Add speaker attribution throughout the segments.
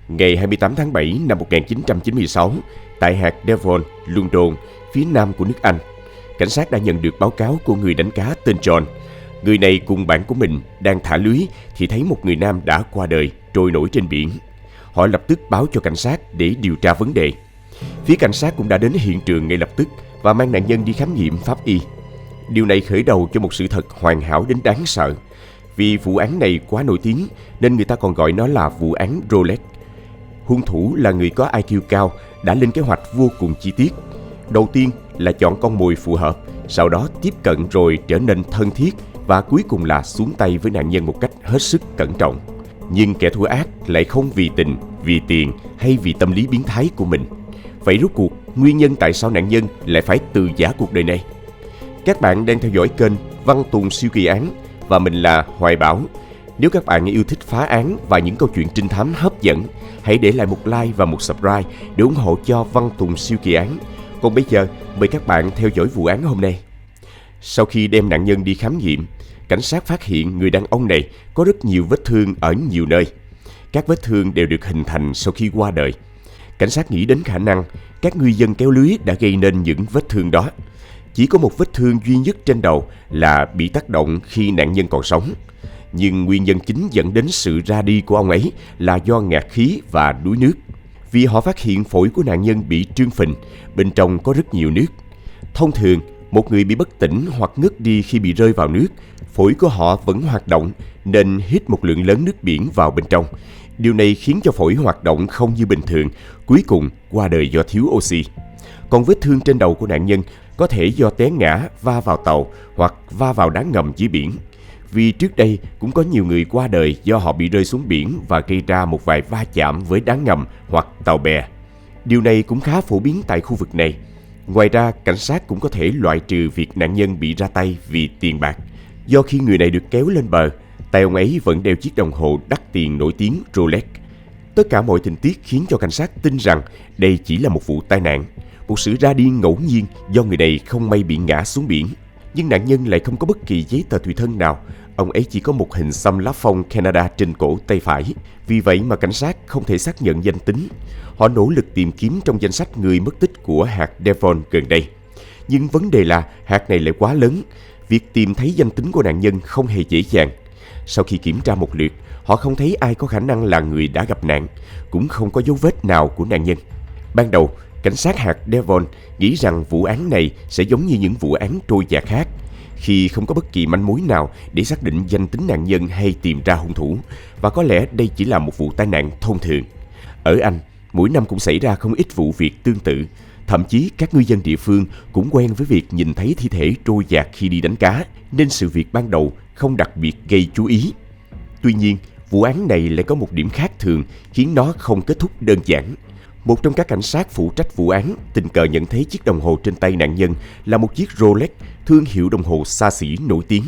Speaker 1: Ngày 28 tháng 7 năm 1996, tại hạt Devon, London, phía nam của nước Anh, cảnh sát đã nhận được báo cáo của người đánh cá tên John. Người này cùng bạn của mình đang thả lưới thì thấy một người nam đã qua đời trôi nổi trên biển. Họ lập tức báo cho cảnh sát để điều tra vấn đề. Phía cảnh sát cũng đã đến hiện trường ngay lập tức và mang nạn nhân đi khám nghiệm pháp y. Điều này khởi đầu cho một sự thật hoàn hảo đến đáng sợ. Vì vụ án này quá nổi tiếng nên người ta còn gọi nó là vụ án Rolex. Hung thủ là người có IQ cao, đã lên kế hoạch vô cùng chi tiết. Đầu tiên là chọn con mồi phù hợp, sau đó tiếp cận rồi trở nên thân thiết và cuối cùng là xuống tay với nạn nhân một cách hết sức cẩn trọng. Nhưng kẻ thù ác lại không vì tình, vì tiền hay vì tâm lý biến thái của mình. Vậy rốt cuộc, nguyên nhân tại sao nạn nhân lại phải từ giã cuộc đời này? Các bạn đang theo dõi kênh Văn Tùng Siêu Kỳ Án và mình là Hoài Bảo. Nếu các bạn yêu thích phá án và những câu chuyện trinh thám hấp dẫn, hãy để lại một like và một subscribe để ủng hộ cho Văn Tùng Siêu Kỳ Án. Còn bây giờ, mời các bạn theo dõi vụ án hôm nay. Sau khi đem nạn nhân đi khám nghiệm, cảnh sát phát hiện người đàn ông này có rất nhiều vết thương ở nhiều nơi. Các vết thương đều được hình thành sau khi qua đời. Cảnh sát nghĩ đến khả năng các ngư dân kéo lưới đã gây nên những vết thương đó. Chỉ có một vết thương duy nhất trên đầu là bị tác động khi nạn nhân còn sống. Nhưng nguyên nhân chính dẫn đến sự ra đi của ông ấy là do ngạt khí và đuối nước. Vì họ phát hiện phổi của nạn nhân bị trương phình, bên trong có rất nhiều nước. Thông thường, một người bị bất tỉnh hoặc ngất đi khi bị rơi vào nước, phổi của họ vẫn hoạt động nên hít một lượng lớn nước biển vào bên trong. Điều này khiến cho phổi hoạt động không như bình thường, cuối cùng qua đời do thiếu oxy. Còn vết thương trên đầu của nạn nhân có thể do té ngã, va vào tàu hoặc va vào đá ngầm dưới biển. Vì trước đây cũng có nhiều người qua đời do họ bị rơi xuống biển và gây ra một vài va chạm với đá ngầm hoặc tàu bè. Điều này cũng khá phổ biến tại khu vực này. Ngoài ra, cảnh sát cũng có thể loại trừ việc nạn nhân bị ra tay vì tiền bạc. Do khi người này được kéo lên bờ, tay ông ấy vẫn đeo chiếc đồng hồ đắt tiền nổi tiếng Rolex. Tất cả mọi tình tiết khiến cho cảnh sát tin rằng đây chỉ là một vụ tai nạn, một sự ra đi ngẫu nhiên do người này không may bị ngã xuống biển. Nhưng nạn nhân lại không có bất kỳ giấy tờ tùy thân nào. Ông ấy chỉ có một hình xăm lá phong Canada trên cổ tay phải. Vì vậy mà cảnh sát không thể xác nhận danh tính. Họ nỗ lực tìm kiếm trong danh sách người mất tích của hạt Devon gần đây. Nhưng vấn đề là hạt này lại quá lớn. Việc tìm thấy danh tính của nạn nhân không hề dễ dàng. Sau khi kiểm tra một lượt, họ không thấy ai có khả năng là người đã gặp nạn, cũng không có dấu vết nào của nạn nhân. Ban đầu, cảnh sát hạt Devon nghĩ rằng vụ án này sẽ giống như những vụ án trôi dạt khác, khi không có bất kỳ manh mối nào để xác định danh tính nạn nhân hay tìm ra hung thủ, và có lẽ đây chỉ là một vụ tai nạn thông thường. Ở Anh, mỗi năm cũng xảy ra không ít vụ việc tương tự. Thậm chí các ngư dân địa phương cũng quen với việc nhìn thấy thi thể trôi dạt khi đi đánh cá, nên sự việc ban đầu không đặc biệt gây chú ý. Tuy nhiên, vụ án này lại có một điểm khác thường khiến nó không kết thúc đơn giản. Một trong các cảnh sát phụ trách vụ án tình cờ nhận thấy chiếc đồng hồ trên tay nạn nhân là một chiếc Rolex, thương hiệu đồng hồ xa xỉ nổi tiếng.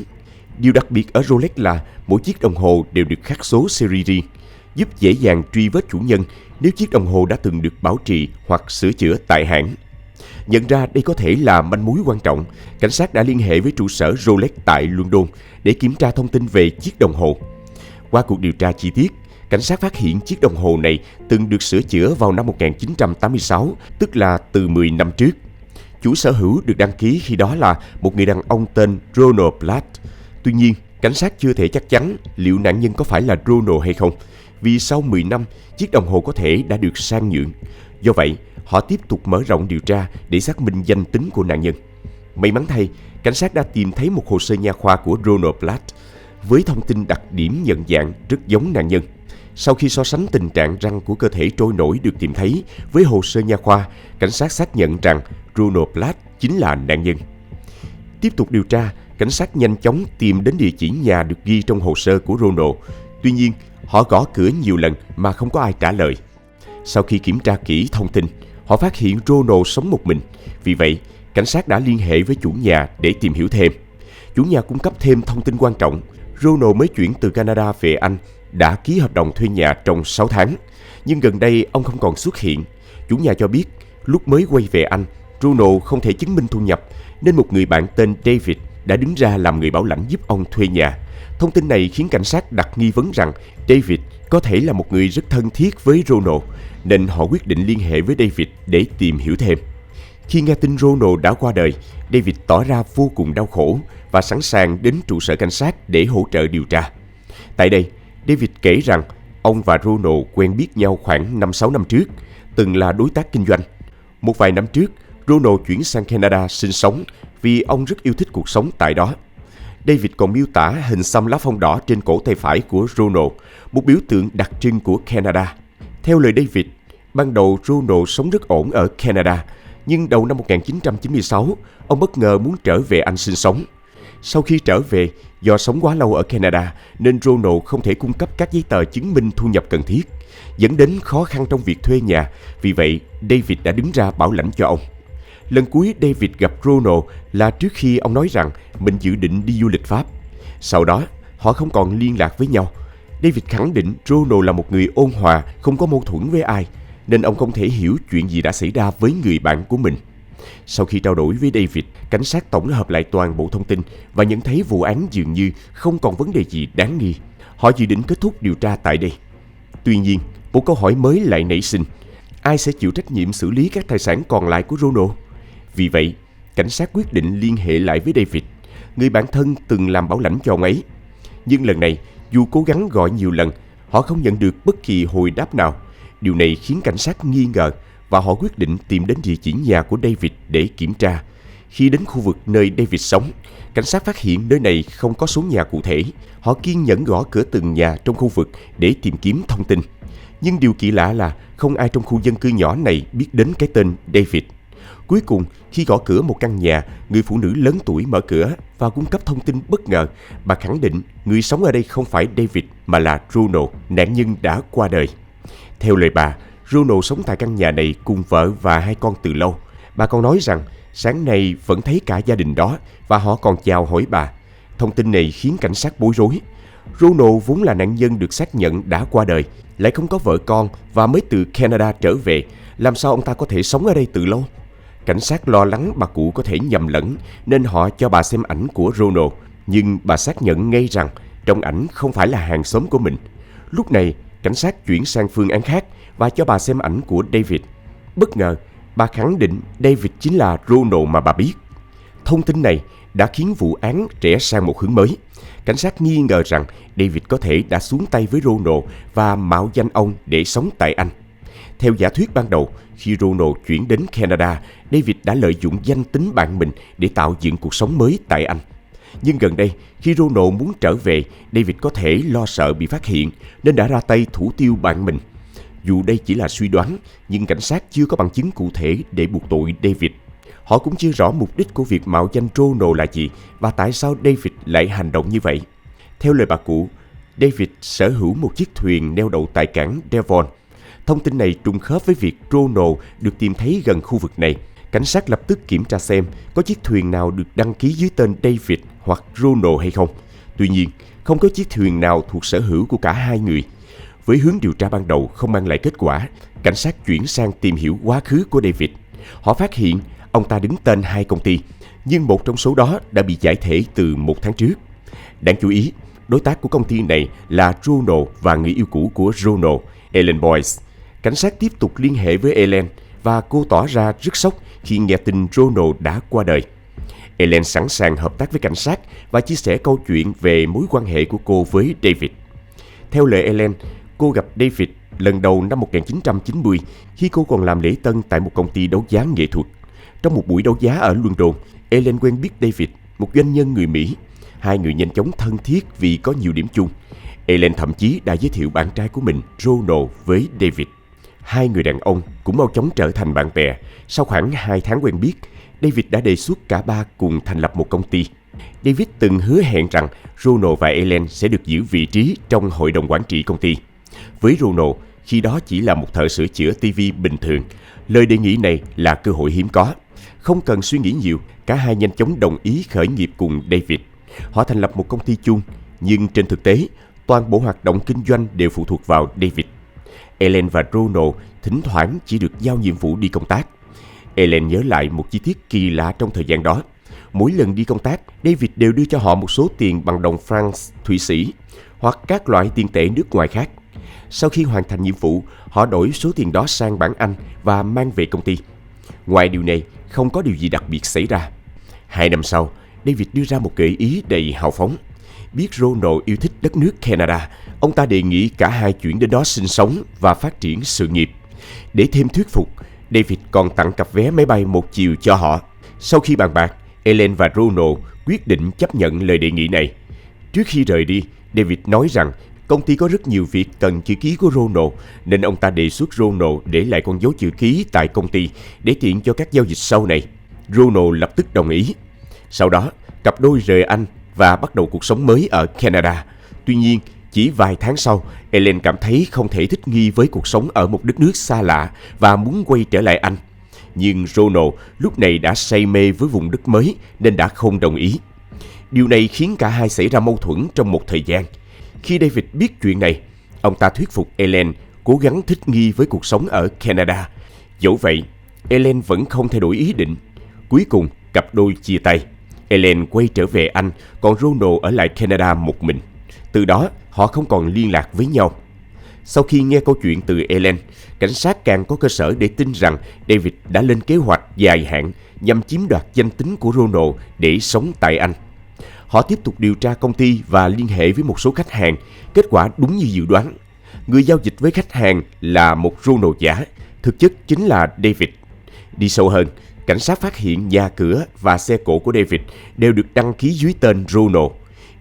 Speaker 1: Điều đặc biệt ở Rolex là mỗi chiếc đồng hồ đều được khắc số series riêng, giúp dễ dàng truy vết chủ nhân nếu chiếc đồng hồ đã từng được bảo trì hoặc sửa chữa tại hãng. Nhận ra đây có thể là manh mối quan trọng, cảnh sát đã liên hệ với trụ sở Rolex tại London để kiểm tra thông tin về chiếc đồng hồ. Qua cuộc điều tra chi tiết, cảnh sát phát hiện chiếc đồng hồ này từng được sửa chữa vào năm 1986, tức là từ 10 năm trước. Chủ sở hữu được đăng ký khi đó là một người đàn ông tên Ronald Platt. Tuy nhiên, cảnh sát chưa thể chắc chắn liệu nạn nhân có phải là Ronald hay không, vì sau 10 năm, chiếc đồng hồ có thể đã được sang nhượng. Do vậy, họ tiếp tục mở rộng điều tra để xác minh danh tính của nạn nhân. May mắn thay, cảnh sát đã tìm thấy một hồ sơ nha khoa của Ronald Platt với thông tin đặc điểm nhận dạng rất giống nạn nhân. Sau khi so sánh tình trạng răng của cơ thể trôi nổi được tìm thấy với hồ sơ nha khoa, cảnh sát xác nhận rằng Ronald Platt chính là nạn nhân. Tiếp tục điều tra, cảnh sát nhanh chóng tìm đến địa chỉ nhà được ghi trong hồ sơ của Ronald. Tuy nhiên, họ gõ cửa nhiều lần mà không có ai trả lời. Sau khi kiểm tra kỹ thông tin, họ phát hiện Ronald sống một mình. Vì vậy, cảnh sát đã liên hệ với chủ nhà để tìm hiểu thêm. Chủ nhà cung cấp thêm thông tin quan trọng. Ronald mới chuyển từ Canada về Anh, đã ký hợp đồng thuê nhà trong 6 tháng. Nhưng gần đây ông không còn xuất hiện. Chủ nhà cho biết, lúc mới quay về Anh, Ronald không thể chứng minh thu nhập, nên một người bạn tên David đã đứng ra làm người bảo lãnh giúp ông thuê nhà. Thông tin này khiến cảnh sát đặt nghi vấn rằng David có thể là một người rất thân thiết với Ronald, nên họ quyết định liên hệ với David để tìm hiểu thêm. Khi nghe tin Ronald đã qua đời, David tỏ ra vô cùng đau khổ và sẵn sàng đến trụ sở cảnh sát để hỗ trợ điều tra. Tại đây, David kể rằng ông và Ronald quen biết nhau khoảng 5-6 năm trước, từng là đối tác kinh doanh. Một vài năm trước, Ronald chuyển sang Canada sinh sống vì ông rất yêu thích cuộc sống tại đó. David còn miêu tả hình xăm lá phong đỏ trên cổ tay phải của Ronald, một biểu tượng đặc trưng của Canada. Theo lời David, ban đầu Ronald sống rất ổn ở Canada, nhưng đầu năm 1996, ông bất ngờ muốn trở về Anh sinh sống. Sau khi trở về, do sống quá lâu ở Canada nên Ronald không thể cung cấp các giấy tờ chứng minh thu nhập cần thiết, dẫn đến khó khăn trong việc thuê nhà. Vì vậy, David đã đứng ra bảo lãnh cho ông. Lần cuối David gặp Ronald là trước khi ông nói rằng mình dự định đi du lịch Pháp. Sau đó, họ không còn liên lạc với nhau. David khẳng định Ronald là một người ôn hòa, không có mâu thuẫn với ai, nên ông không thể hiểu chuyện gì đã xảy ra với người bạn của mình. Sau khi trao đổi với David, cảnh sát tổng hợp lại toàn bộ thông tin và nhận thấy vụ án dường như không còn vấn đề gì đáng nghi. Họ dự định kết thúc điều tra tại đây. Tuy nhiên, một câu hỏi mới lại nảy sinh. Ai sẽ chịu trách nhiệm xử lý các tài sản còn lại của Ronald? Vì vậy, cảnh sát quyết định liên hệ lại với David, người bạn thân từng làm bảo lãnh cho ông ấy. Nhưng lần này, dù cố gắng gọi nhiều lần, họ không nhận được bất kỳ hồi đáp nào. Điều này khiến cảnh sát nghi ngờ và họ quyết định tìm đến địa chỉ nhà của David để kiểm tra. Khi đến khu vực nơi David sống, cảnh sát phát hiện nơi này không có số nhà cụ thể. Họ kiên nhẫn gõ cửa từng nhà trong khu vực để tìm kiếm thông tin. Nhưng điều kỳ lạ là không ai trong khu dân cư nhỏ này biết đến cái tên David. Cuối cùng, khi gõ cửa một căn nhà, người phụ nữ lớn tuổi mở cửa và cung cấp thông tin bất ngờ. Bà khẳng định người sống ở đây không phải David mà là Ronald, nạn nhân đã qua đời. Theo lời bà, Ronald sống tại căn nhà này cùng vợ và 2 con từ lâu. Bà còn nói rằng sáng nay vẫn thấy cả gia đình đó và họ còn chào hỏi bà. Thông tin này khiến cảnh sát bối rối. Ronald vốn là nạn nhân được xác nhận đã qua đời, lại không có vợ con và mới từ Canada trở về. Làm sao ông ta có thể sống ở đây từ lâu? Cảnh sát lo lắng bà cụ có thể nhầm lẫn nên họ cho bà xem ảnh của Ronald. Nhưng bà xác nhận ngay rằng trong ảnh không phải là hàng xóm của mình. Lúc này, cảnh sát chuyển sang phương án khác và cho bà xem ảnh của David. Bất ngờ, bà khẳng định David chính là Ronald mà bà biết. Thông tin này đã khiến vụ án rẽ sang một hướng mới. Cảnh sát nghi ngờ rằng David có thể đã xuống tay với Ronald và mạo danh ông để sống tại Anh. Theo giả thuyết ban đầu, khi Ronald chuyển đến Canada, David đã lợi dụng danh tính bạn mình để tạo dựng cuộc sống mới tại Anh. Nhưng gần đây, khi Ronald muốn trở về, David có thể lo sợ bị phát hiện nên đã ra tay thủ tiêu bạn mình. Dù đây chỉ là suy đoán, nhưng cảnh sát chưa có bằng chứng cụ thể để buộc tội David. Họ cũng chưa rõ mục đích của việc mạo danh Ronald là gì và tại sao David lại hành động như vậy. Theo lời bà cụ, David sở hữu một chiếc thuyền neo đậu tại cảng Devon. Thông tin này trùng khớp với việc Ronald được tìm thấy gần khu vực này. Cảnh sát lập tức kiểm tra xem có chiếc thuyền nào được đăng ký dưới tên David hoặc Ronald hay không. Tuy nhiên, không có chiếc thuyền nào thuộc sở hữu của cả hai người. Với hướng điều tra ban đầu không mang lại kết quả, cảnh sát chuyển sang tìm hiểu quá khứ của David. Họ phát hiện ông ta đứng tên 2 công ty, nhưng một trong số đó đã bị giải thể từ 1 tháng trước. Đáng chú ý, đối tác của công ty này là Ronald và người yêu cũ của Ronald, Ellen Boyce. Cảnh sát tiếp tục liên hệ với Ellen và cô tỏ ra rất sốc khi nghe tin Ronald đã qua đời. Ellen sẵn sàng hợp tác với cảnh sát và chia sẻ câu chuyện về mối quan hệ của cô với David. Theo lời Ellen, cô gặp David lần đầu năm 1990 khi cô còn làm lễ tân tại một công ty đấu giá nghệ thuật. Trong một buổi đấu giá ở London, Ellen quen biết David, một doanh nhân người Mỹ. Hai người nhanh chóng thân thiết vì có nhiều điểm chung. Ellen thậm chí đã giới thiệu bạn trai của mình, Ronald, với David. Hai người đàn ông cũng mau chóng trở thành bạn bè. Sau khoảng 2 tháng quen biết, David đã đề xuất cả ba cùng thành lập một công ty. David từng hứa hẹn rằng Ronald và Ellen sẽ được giữ vị trí trong hội đồng quản trị công ty. Với Ronald, khi đó chỉ là một thợ sửa chữa TV bình thường, lời đề nghị này là cơ hội hiếm có. Không cần suy nghĩ nhiều, cả hai nhanh chóng đồng ý khởi nghiệp cùng David. Họ thành lập một công ty chung, nhưng trên thực tế, toàn bộ hoạt động kinh doanh đều phụ thuộc vào David. Ellen và Ronald thỉnh thoảng chỉ được giao nhiệm vụ đi công tác. Ellen nhớ lại một chi tiết kỳ lạ trong thời gian đó. Mỗi lần đi công tác, David đều đưa cho họ một số tiền bằng đồng franc Thụy Sĩ hoặc các loại tiền tệ nước ngoài khác. Sau khi hoàn thành nhiệm vụ, họ đổi số tiền đó sang bảng Anh và mang về công ty. Ngoài điều này, không có điều gì đặc biệt xảy ra. 2 năm sau, David đưa ra một gợi ý đầy hào phóng. Biết Ronald yêu thích đất nước Canada, ông ta đề nghị cả hai chuyển đến đó sinh sống và phát triển sự nghiệp. Để thêm thuyết phục, David còn tặng cặp vé máy bay một chiều cho họ. Sau khi bàn bạc, Ellen và Ronald quyết định chấp nhận lời đề nghị này. Trước khi rời đi, David nói rằng công ty có rất nhiều việc cần chữ ký của Ronald, nên ông ta đề xuất Ronald để lại con dấu chữ ký tại công ty để tiện cho các giao dịch sau này. Ronald lập tức đồng ý. Sau đó, cặp đôi rời Anh và bắt đầu cuộc sống mới ở Canada. Tuy nhiên, chỉ vài tháng sau, Ellen cảm thấy không thể thích nghi với cuộc sống ở một đất nước xa lạ và muốn quay trở lại Anh. Nhưng Ronald lúc này đã say mê với vùng đất mới nên đã không đồng ý. Điều này khiến cả hai xảy ra mâu thuẫn trong một thời gian. Khi David biết chuyện này, ông ta thuyết phục Ellen cố gắng thích nghi với cuộc sống ở Canada. Dẫu vậy, Ellen vẫn không thay đổi ý định. Cuối cùng, cặp đôi chia tay. Ellen quay trở về Anh, còn Ronald ở lại Canada một mình. Từ đó, họ không còn liên lạc với nhau. Sau khi nghe câu chuyện từ Ellen, cảnh sát càng có cơ sở để tin rằng David đã lên kế hoạch dài hạn nhằm chiếm đoạt danh tính của Ronald để sống tại Anh. Họ tiếp tục điều tra công ty và liên hệ với một số khách hàng. Kết quả đúng như dự đoán. Người giao dịch với khách hàng là một Ronald giả, thực chất chính là David. Đi sâu hơn, cảnh sát phát hiện nhà cửa và xe cộ của David đều được đăng ký dưới tên Ronald.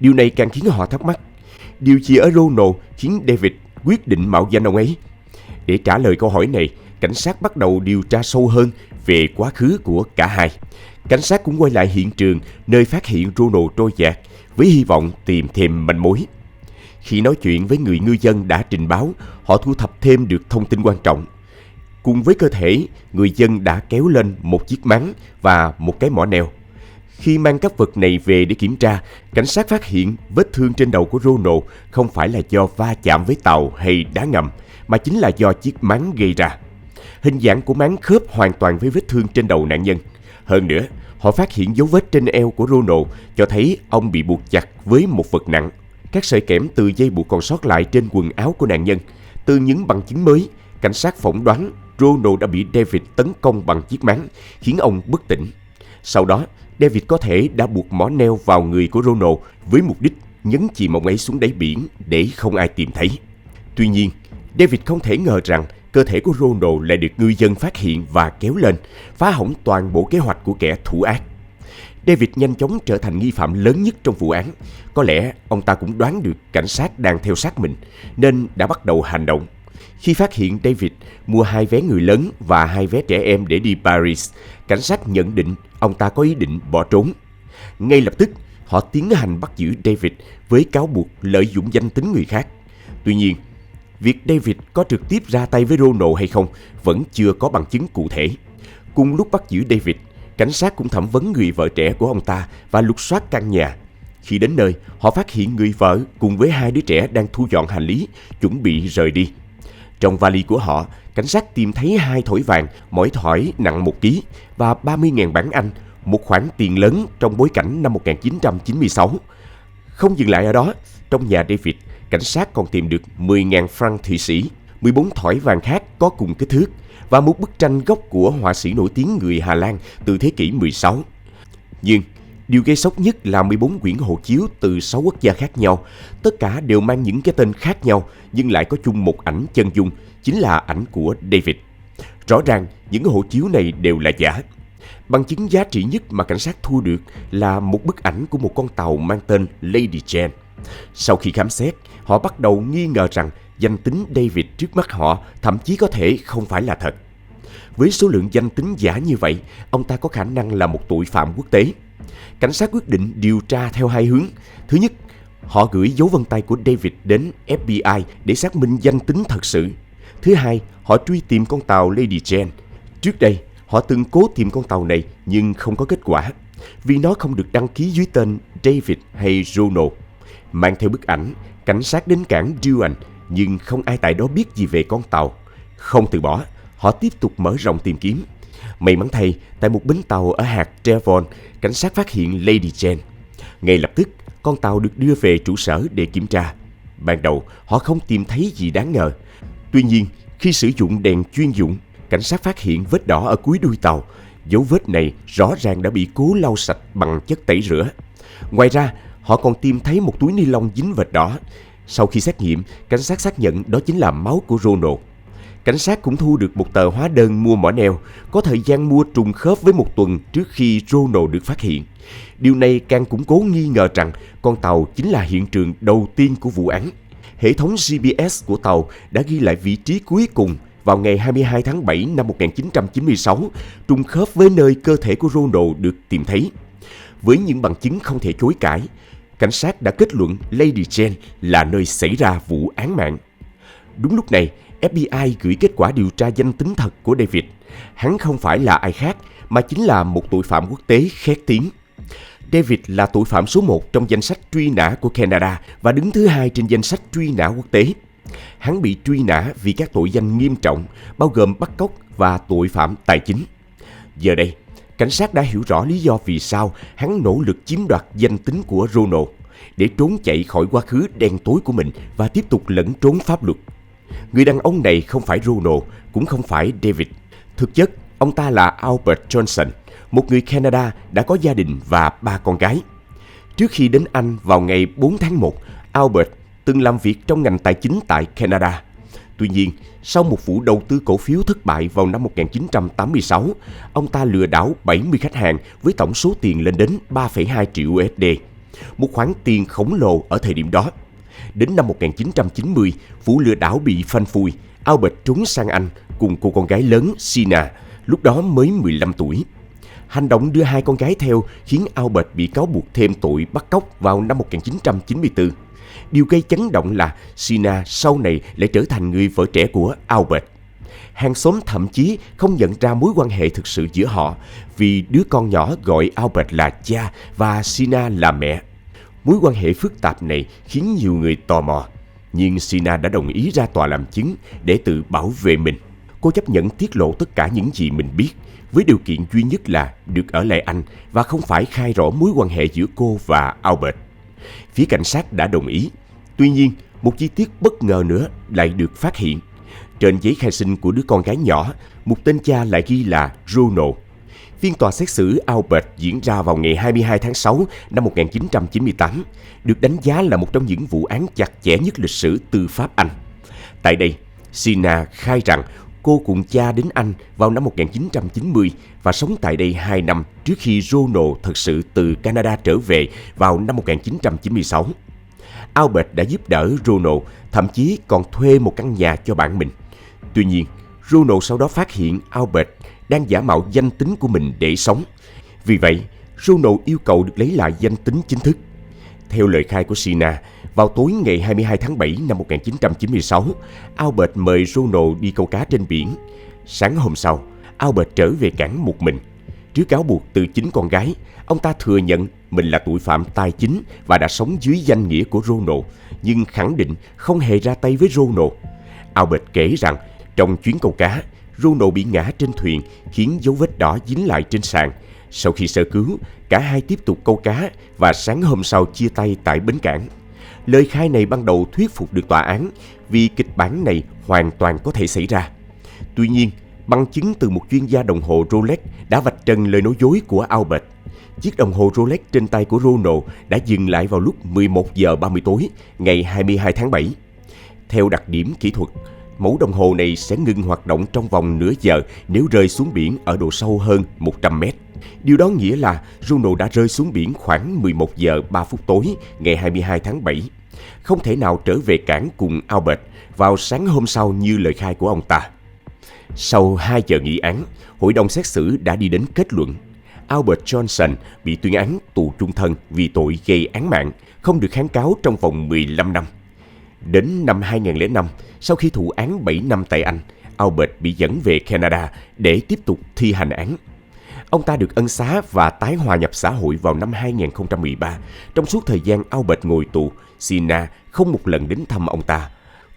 Speaker 1: Điều này càng khiến họ thắc mắc. Điều gì ở Ronald khiến David quyết định mạo danh ông ấy? Để trả lời câu hỏi này, cảnh sát bắt đầu điều tra sâu hơn về quá khứ của cả hai. Cảnh sát cũng quay lại hiện trường nơi phát hiện Ronald trôi dạt với hy vọng tìm thêm manh mối. Khi nói chuyện với người ngư dân đã trình báo, họ thu thập thêm được thông tin quan trọng. Cùng với cơ thể, người dân đã kéo lên một chiếc máng và một cái mỏ neo. Khi mang các vật này về để kiểm tra, cảnh sát phát hiện vết thương trên đầu của Ronald không phải là do va chạm với tàu hay đá ngầm, mà chính là do chiếc máng gây ra. Hình dạng của máng khớp hoàn toàn với vết thương trên đầu nạn nhân. Hơn nữa, họ phát hiện dấu vết trên eo của Ronald cho thấy ông bị buộc chặt với một vật nặng. Các sợi kẽm từ dây buộc còn sót lại trên quần áo của nạn nhân. Từ những bằng chứng mới, cảnh sát phỏng đoán Ronald đã bị David tấn công bằng chiếc máng, khiến ông bất tỉnh. Sau đó, David có thể đã buộc mỏ neo vào người của Ronald với mục đích nhấn chìm ông ấy xuống đáy biển để không ai tìm thấy. Tuy nhiên, David không thể ngờ rằng cơ thể của Ronald lại được ngư dân phát hiện và kéo lên, phá hỏng toàn bộ kế hoạch của kẻ thủ ác. David nhanh chóng trở thành nghi phạm lớn nhất trong vụ án. Có lẽ ông ta cũng đoán được cảnh sát đang theo sát mình, nên đã bắt đầu hành động. Khi phát hiện David mua 2 vé người lớn và 2 vé trẻ em để đi Paris, cảnh sát nhận định ông ta có ý định bỏ trốn. Ngay lập tức, họ tiến hành bắt giữ David với cáo buộc lợi dụng danh tính người khác. Tuy nhiên, việc David có trực tiếp ra tay với Ronald hay không vẫn chưa có bằng chứng cụ thể. Cùng lúc bắt giữ David, cảnh sát cũng thẩm vấn người vợ trẻ của ông ta và lục soát căn nhà. Khi đến nơi, họ phát hiện người vợ cùng với 2 đứa trẻ đang thu dọn hành lý, chuẩn bị rời đi. Trong vali của họ, cảnh sát tìm thấy 2 thỏi vàng, mỗi thỏi nặng 1 kg và 30.000 bảng Anh, một khoản tiền lớn trong bối cảnh năm 1996. Không dừng lại ở đó, trong nhà David, cảnh sát còn tìm được 10.000 franc Thụy Sĩ, 14 thỏi vàng khác có cùng kích thước và một bức tranh gốc của họa sĩ nổi tiếng người Hà Lan từ thế kỷ 16. Nhưng điều gây sốc nhất là 14 quyển hộ chiếu từ 6 quốc gia khác nhau, tất cả đều mang những cái tên khác nhau nhưng lại có chung một ảnh chân dung, chính là ảnh của David. Rõ ràng những hộ chiếu này đều là giả. Bằng chứng giá trị nhất mà cảnh sát thu được là một bức ảnh của một con tàu mang tên Lady Jane. Sau khi khám xét, họ bắt đầu nghi ngờ rằng danh tính David trước mắt họ thậm chí có thể không phải là thật. Với số lượng danh tính giả như vậy, ông ta có khả năng là một tội phạm quốc tế. Cảnh sát quyết định điều tra theo 2 hướng. Thứ nhất, họ gửi dấu vân tay của David đến FBI để xác minh danh tính thật sự. Thứ hai, họ truy tìm con tàu Lady Jane. Trước đây, họ từng cố tìm con tàu này nhưng không có kết quả, vì nó không được đăng ký dưới tên David hay Ronald. Mang theo bức ảnh, cảnh sát đến cảng Duan, nhưng không ai tại đó biết gì về con tàu. Không từ bỏ, họ tiếp tục mở rộng tìm kiếm. May mắn thay, tại một bến tàu ở hạt Devon, cảnh sát phát hiện Lady Jane. Ngay lập tức, con tàu được đưa về trụ sở để kiểm tra. Ban đầu, họ không tìm thấy gì đáng ngờ. Tuy nhiên, khi sử dụng đèn chuyên dụng, cảnh sát phát hiện vết đỏ ở cuối đuôi tàu. Dấu vết này rõ ràng đã bị cố lau sạch bằng chất tẩy rửa. Ngoài ra, họ còn tìm thấy một túi ni lông dính vệt đỏ. Sau khi xét nghiệm, cảnh sát xác nhận đó chính là máu của Ronald. Cảnh sát cũng thu được một tờ hóa đơn mua mỏ neo, có thời gian mua trùng khớp với một tuần trước khi Ronald được phát hiện. Điều này càng củng cố nghi ngờ rằng con tàu chính là hiện trường đầu tiên của vụ án. Hệ thống GPS của tàu đã ghi lại vị trí cuối cùng vào ngày 22 tháng 7 năm 1996, trùng khớp với nơi cơ thể của Ronald được tìm thấy. Với những bằng chứng không thể chối cãi, cảnh sát đã kết luận Lady Jane là nơi xảy ra vụ án mạng. Đúng lúc này, FBI gửi kết quả điều tra danh tính thật của David. Hắn không phải là ai khác, mà chính là một tội phạm quốc tế khét tiếng. David là tội phạm số 1 trong danh sách truy nã của Canada và đứng thứ 2 trên danh sách truy nã quốc tế. Hắn bị truy nã vì các tội danh nghiêm trọng, bao gồm bắt cóc và tội phạm tài chính. Giờ đây, cảnh sát đã hiểu rõ lý do vì sao hắn nỗ lực chiếm đoạt danh tính của Ronald để trốn chạy khỏi quá khứ đen tối của mình và tiếp tục lẫn trốn pháp luật. Người đàn ông này không phải Ronald, cũng không phải David. Thực chất, ông ta là Albert Johnson, một người Canada đã có gia đình và 3 con gái. Trước khi đến Anh vào ngày 4 tháng 1, Albert từng làm việc trong ngành tài chính tại Canada. Tuy nhiên, sau một vụ đầu tư cổ phiếu thất bại vào năm 1986, ông ta lừa đảo 70 khách hàng với tổng số tiền lên đến 3,2 triệu USD, một khoản tiền khổng lồ ở thời điểm đó. Đến năm 1990, vụ lừa đảo bị phanh phui, Albert trốn sang Anh cùng cô con gái lớn Sina, lúc đó mới 15 tuổi. Hành động đưa 2 con gái theo khiến Albert bị cáo buộc thêm tội bắt cóc vào năm 1994. Điều gây chấn động là Sina sau này lại trở thành người vợ trẻ của Albert. Hàng xóm thậm chí không nhận ra mối quan hệ thực sự giữa họ vì đứa con nhỏ gọi Albert là cha và Sina là mẹ. Mối quan hệ phức tạp này khiến nhiều người tò mò, nhưng Sina đã đồng ý ra tòa làm chứng để tự bảo vệ mình. Cô chấp nhận tiết lộ tất cả những gì mình biết, với điều kiện duy nhất là được ở lại Anh và không phải khai rõ mối quan hệ giữa cô và Albert. Phía cảnh sát đã đồng ý. Tuy nhiên, một chi tiết bất ngờ nữa lại được phát hiện. Trên giấy khai sinh của đứa con gái nhỏ, một tên cha lại ghi là Ronald. Phiên tòa xét xử Albert diễn ra vào ngày 22 tháng 6 năm 1998, được đánh giá là một trong những vụ án chặt chẽ nhất lịch sử tư pháp Anh. Tại đây, Sina khai rằng cô cùng cha đến Anh vào năm 1990 và sống tại đây 2 năm trước khi Ronald thực sự từ Canada trở về vào năm 1996. Albert đã giúp đỡ Ronald, thậm chí còn thuê một căn nhà cho bạn mình. Tuy nhiên, Ronald sau đó phát hiện Albert đang giả mạo danh tính của mình để sống. Vì vậy, Ronald yêu cầu được lấy lại danh tính chính thức. Theo lời khai của Sina, vào tối ngày 22 tháng 7 năm 1996, Albert mời Ronald đi câu cá trên biển. Sáng hôm sau, Albert trở về cảng một mình. Trước cáo buộc từ chính con gái, ông ta thừa nhận mình là tội phạm tài chính và đã sống dưới danh nghĩa của Ronald, nhưng khẳng định không hề ra tay với Ronald. Albert kể rằng trong chuyến câu cá, Ronald bị ngã trên thuyền khiến dấu vết đỏ dính lại trên sàn. Sau khi sơ cứu, cả hai tiếp tục câu cá và sáng hôm sau chia tay tại bến cảng. Lời khai này ban đầu thuyết phục được tòa án vì kịch bản này hoàn toàn có thể xảy ra. Tuy nhiên, bằng chứng từ một chuyên gia đồng hồ Rolex đã vạch trần lời nói dối của Albert. Chiếc đồng hồ Rolex trên tay của Ronald đã dừng lại vào lúc 11 giờ 30 tối ngày 22 tháng 7. Theo đặc điểm kỹ thuật, mẫu đồng hồ này sẽ ngừng hoạt động trong vòng nửa giờ nếu rơi xuống biển ở độ sâu hơn 100 mét. Điều đó nghĩa là Ronald đã rơi xuống biển khoảng 11 giờ 3 phút tối ngày 22 tháng 7. Không thể nào trở về cảng cùng Albert vào sáng hôm sau như lời khai của ông ta. Sau 2 giờ nghị án, hội đồng xét xử đã đi đến kết luận. Albert Johnson bị tuyên án tù chung thân vì tội gây án mạng, không được kháng cáo trong vòng 15 năm. Đến năm 2005, sau khi thụ án 7 năm tại Anh, Albert bị dẫn về Canada để tiếp tục thi hành án. Ông ta được ân xá và tái hòa nhập xã hội vào năm 2013. Trong suốt thời gian Albert ngồi tù, Sina không một lần đến thăm ông ta.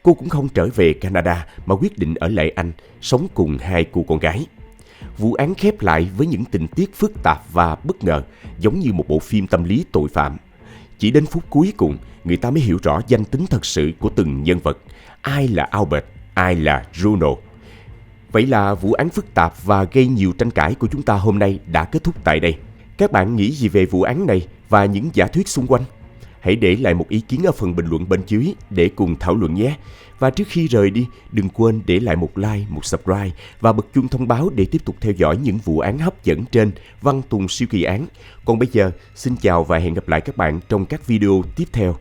Speaker 1: Cô cũng không trở về Canada mà quyết định ở lại Anh, sống cùng 2 cô con gái. Vụ án khép lại với những tình tiết phức tạp và bất ngờ, giống như một bộ phim tâm lý tội phạm. Chỉ đến phút cuối cùng, người ta mới hiểu rõ danh tính thật sự của từng nhân vật. Ai là Albert, ai là Bruno. Vậy là vụ án phức tạp và gây nhiều tranh cãi của chúng ta hôm nay đã kết thúc tại đây. Các bạn nghĩ gì về vụ án này và những giả thuyết xung quanh? Hãy để lại một ý kiến ở phần bình luận bên dưới để cùng thảo luận nhé. Và trước khi rời đi, đừng quên để lại một like, một subscribe và bật chuông thông báo để tiếp tục theo dõi những vụ án hấp dẫn trên Văn Tùng Siêu Kỳ Án. Còn bây giờ, xin chào và hẹn gặp lại các bạn trong các video tiếp theo.